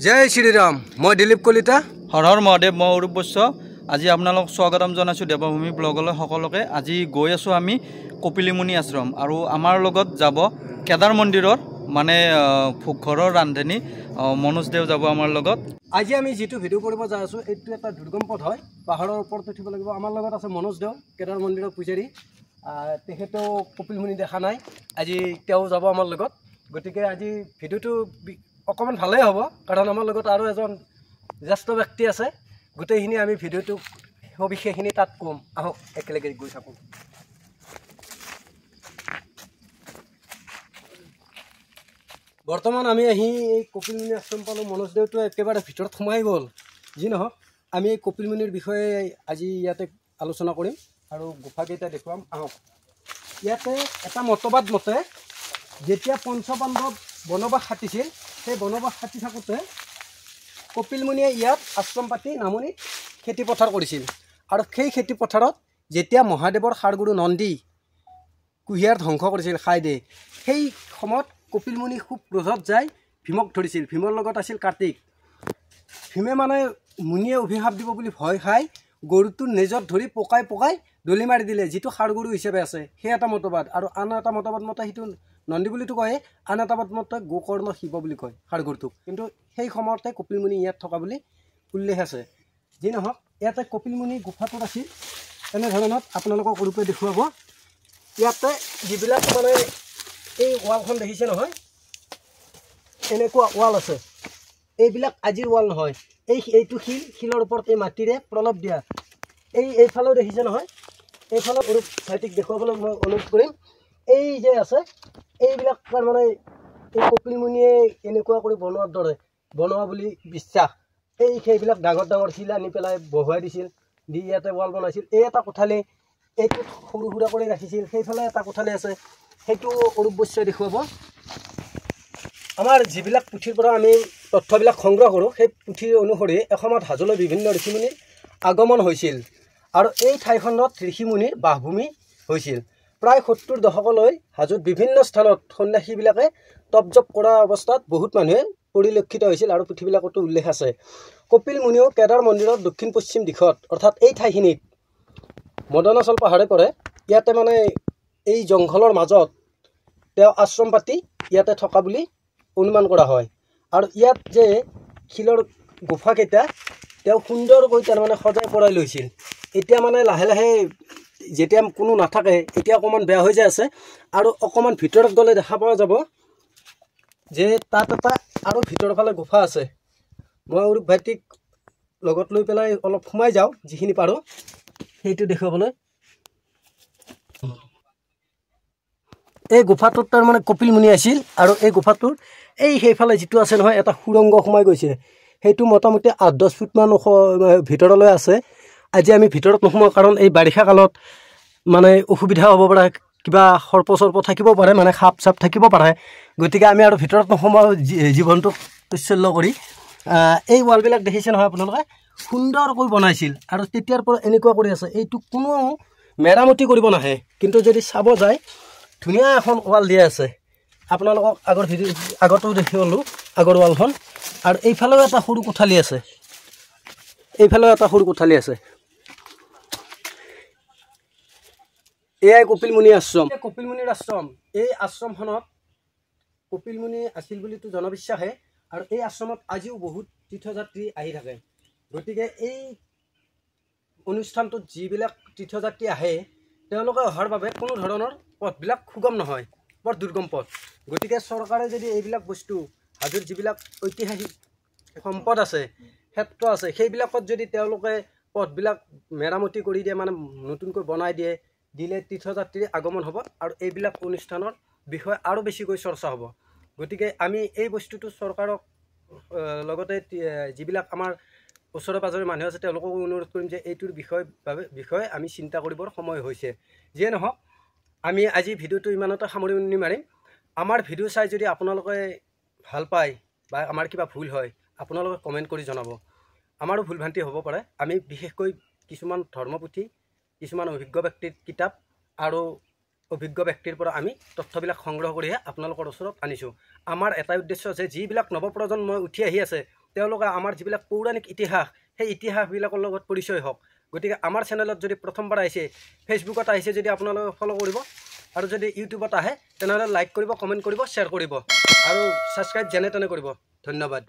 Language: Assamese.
जय श्रीराम मैं दिलीप कलिता हर हर महादेव मैं अरूप बैश्य আজি আপোনালোক স্বাগতম জনাইছো দেৱভূমি ব্লগলৈ সকলোকে। আজি গৈ আছো আমি কপিলিমুনি আশ্ৰম আৰু আমাৰ লগত যাব কেদাৰ মন্দিৰৰ মানে ঘৰৰ ৰান্ধনী মনোজ দেৱ যাব আমাৰ লগত। আজি আমি যেটো ভিডিও কৰিব যাই আছো এইটো এটা দুৰ্গম পথ হয়, পাহাৰৰ ওপৰত উঠিব লাগিব। আমাৰ লগত আছে মনোজ দেৱ, কেদাৰ মন্দিৰৰ পূজাৰী। তেখেতো কপিলিমুনি দেখা নাই, আজি তেওঁ যাব আমাৰ লগত। গতিকে আজি ভিডিওটো অকমান ভালেই হ'ব, কাৰণ আমাৰ লগত আৰু এজন জ্যেষ্ঠ ব্যক্তি আছে। গোটেইখিনি আমি ভিডিওটো সবিশেষখিনি তাত কম, আহক একেলগে গৈ থাকো। বৰ্তমান আমি আহি এই কপিলমুনি আশ্ৰম পালোঁ। মনোজ দেৱটো একেবাৰে ভিতৰত সোমাই গ'ল। যি নহওক আমি এই কপিলমুনিৰ বিষয়ে আজি ইয়াতে আলোচনা কৰিম আৰু গুফাকেইটা দেখুৱাম, আহক। ইয়াতে এটা মতবাদ মতে যেতিয়া পঞ্চপাণ্ডৱ বনবাস খাটিছিল, সেই বনবাস খাটি থাকোঁতে কপিলমুনিয়ে ইয়াত আশ্ৰম পাতি নামনিত খেতি পথাৰ কৰিছিল। আৰু সেই খেতি পথাৰত যেতিয়া মহাদেৱৰ সাৰগুৰু নন্দী কুঁহিয়াৰ ধ্বংস কৰিছিল খাই দে, সেই সময়ত কপিলমুনি খুব ক্ৰোধত যায় ভীমক ধৰিছিল। ভীমৰ লগত আছিল কাৰ্তিক। ভীমে মানে মুনিয়ে অভিশাপ দিব বুলি ভয় খাই গৰুটোৰ নেজত ধৰি পকাই পকাই দলি মাৰি দিলে, যিটো সাৰগুৰু হিচাপে আছে। সেই এটা মতবাদ। আৰু আন এটা মতবাদ মতে সেইটো নন্দী বুলিতো কয়, আন এটা মতে গোকৰ্ণ শিৱ বুলি কয় সাৰগুৰুটোক। কিন্তু সেই সময়তে কপিলমুনি ইয়াত থকা বুলি উল্লেখ আছে। যি নহওক ইয়াতে কপিলমুনি গুফাটোত আছিল এনেধৰণত আপোনালোকক ৰূপে দেখুৱাব। ইয়াতে যিবিলাক মানে এই ৱালখন দেখিছে নহয়, এনেকুৱা ৱাল আছে। এইবিলাক আজিৰ ৱাল নহয়, এইটো শিলৰ ওপৰত এই মাটিৰে প্ৰলেপ দিয়া। এইফালেও দেখিছে নহয়, এইফালে অৰূপ ভাইটিক দেখুৱাবলৈ মই অনুৰোধ কৰিম। এই যে আছে এইবিলাক তাৰমানে এই কপিলমুনিয়ে এনেকুৱা কৰি বনোৱাৰ দৰে বনোৱা বুলি বিশ্বাস। সেইবিলাক ডাঙৰ ডাঙৰ শিল আনি পেলাই বহুৱাই দিছিল, দি ইয়াতে ৱাল বনাইছিল। এই এটা কোঠালি এইটো সৰু সুৰা কৰি ৰাখিছিল। সেইফালে এটা কোঠালি আছে, সেইটো অৰূপ বৈশ্যই দেখুৱাব। আমাৰ যিবিলাক পুথিৰ পৰা আমি তথ্যবিলাক সংগ্ৰহ কৰোঁ, সেই পুথি অনুসৰি এসময়ত হাজোলৈ বিভিন্ন ঋষিমুনিৰ আগমন হৈছিল আৰু এই ঠাইখনত ঋষিমুনিৰ বাসভূমি হৈছিল। প্ৰায় 70 দশকলৈ হাজোত বিভিন্ন স্থানত সন্যাসীবিলাকে তপজপ কৰা অৱস্থাত বহুত মানুহে পৰিলক্ষিত হৈছিল আৰু পুথিবিলাকতো উল্লেখ আছে। কপিলমুনিও কেদাৰ মন্দিৰৰ দক্ষিণ পশ্চিম দিশত, অৰ্থাৎ এই ঠাইখিনিত মদনাচল পাহাৰে পৰে। ইয়াতে মানে এই জংঘলৰ মাজত তেওঁ আশ্ৰম পাতি ইয়াতে থকা বুলি অনুমান কৰা হয়। আৰু ইয়াত যে শিলৰ গুফাকেইটা তেওঁ সুন্দৰকৈ তাৰমানে সজাই পৰাই লৈছিল। এতিয়া মানে লাহে লাহে যেতিয়া কোনো নাথাকে, এতিয়া অকণমান বেয়া হৈ যায় আছে। আৰু অকণমান ভিতৰত গ'লে দেখা পোৱা যাব যে তাত এটা আৰু ভিতৰৰ ফালে গুফা আছে। মই অৰূপ ভাইটিক লগত লৈ পেলাই অলপ সোমাই যাওঁ, যিখিনি পাৰোঁ সেইটো দেখুৱাবলৈ। এই গুফাটোত তাৰমানে কপিলমুনি আছিল আৰু এই গুফাটোৰ সেইফালে যিটো আছে নহয়, এটা সুৰংগ সোমাই গৈছে। সেইটো মোটামুটি 8-10 ফুটমান ভিতৰলৈ আছে। আজি আমি ভিতৰত নোসোমাওঁ, কাৰণ এই বাৰিষা কালত মানে অসুবিধা হ'ব পাৰে, কিবা সৰ্প চৰ্প থাকিব পাৰে, মানে সাপ চাপ থাকিব পাৰে। গতিকে আমি আৰু ভিতৰত নোসোমাওঁ জীৱনটোক তৈচ্ছল্য কৰি। এই ৱালবিলাক দেখিছে নহয় আপোনালোকে, সুন্দৰকৈ বনাইছিল আৰু তেতিয়াৰ পৰা এনেকুৱা কৰি আছে। এইটো কোনো মেৰামতি কৰিব নাহে, কিন্তু যদি চাব যায় ধুনীয়া এখন ৱাল দিয়া আছে। আপোনালোকক আগতো দেখিলোঁ আগৰ ৱালখন। আৰু এইফালেও এটা সৰু কোঠালি আছে, এইফালেও এটা সৰু কোঠালি আছে। এয়াই কপিলমুনি আশ্ৰম। কপিলমুনিৰ আশ্ৰম, এই আশ্ৰমখনত কপিলমুনি আছিল বুলিতো জনবিশ্বাসে। আৰু এই আশ্ৰমত আজিও বহুত তীৰ্থযাত্ৰী আহি থাকে। গতিকে এই অনুষ্ঠানটোত যিবিলাক তীৰ্থযাত্ৰী আহে, তেওঁলোকে অহাৰ বাবে কোনো ধৰণৰ পথবিলাক সুগম নহয়, বৰ দুৰ্গম পথ। গতিকে চৰকাৰে যদি এইবিলাক বস্তু, হাজোৰ যিবিলাক ঐতিহাসিক সম্পদ আছে, ক্ষেত্ৰ আছে, সেইবিলাকত যদি তেওঁলোকে পথবিলাক মেৰামতি কৰি দিয়ে, মানে নতুনকৈ বনাই দিলে তীৰ্থযাত্ৰীৰ আগমন হ'ব আৰু এইবিলাক অনুষ্ঠানৰ বিষয়ে আৰু বেছিকৈ চৰ্চা হ'ব। গতিকে আমি এই বস্তুটো চৰকাৰক লগতে যিবিলাক আমাৰ ওচৰে পাঁজৰে মানুহ আছে তেওঁলোককো অনুৰোধ কৰিম যে এইটোৰ বিষয়ে আমি চিন্তা কৰিবৰ সময় হৈছে। যিয়ে নহওক আমি আজি ভিডিঅ'টো ইমানতে সামৰণি মাৰিম। আমাৰ ভিডিঅ' চাই যদি আপোনালোকে ভাল পায় বা আমাৰ কিবা ভুল হয়, আপোনালোকে কমেণ্ট কৰি জনাব। আমাৰো ভুল ভ্ৰান্তি হ'ব পাৰে। আমি বিশেষকৈ কিছুমান ধৰ্মপুথি, কিছুমান অভিজ্ঞ ব্যক্তিৰ কিতাপ আৰু অভিজ্ঞ ব্যক্তিৰ পৰা আমি তথ্যবিলাক সংগ্ৰহ কৰিহে আপোনালোকৰ ওচৰত আনিছোঁ। আমাৰ এটাই উদ্দেশ্য আছে, যিবিলাক নৱপ্ৰজন্মই উঠি আহি আছে তেওঁলোকে আমাৰ যিবিলাক পৌৰাণিক ইতিহাস সেই ইতিহাসবিলাকৰ লগত পৰিচয় হওক। গতিকে আমাৰ চেনেলত যদি প্ৰথমবাৰ আহিছে, ফেচবুকত আহিছে যদি আপোনালোকে ফ'ল' কৰিব, আৰু যদি ইউটিউবত আহে তেনেহ'লে লাইক কৰিব, কমেণ্ট কৰিব, শ্বেয়াৰ কৰিব আৰু ছাবস্ক্ৰাইব যেনে তেনে কৰিব। ধন্যবাদ।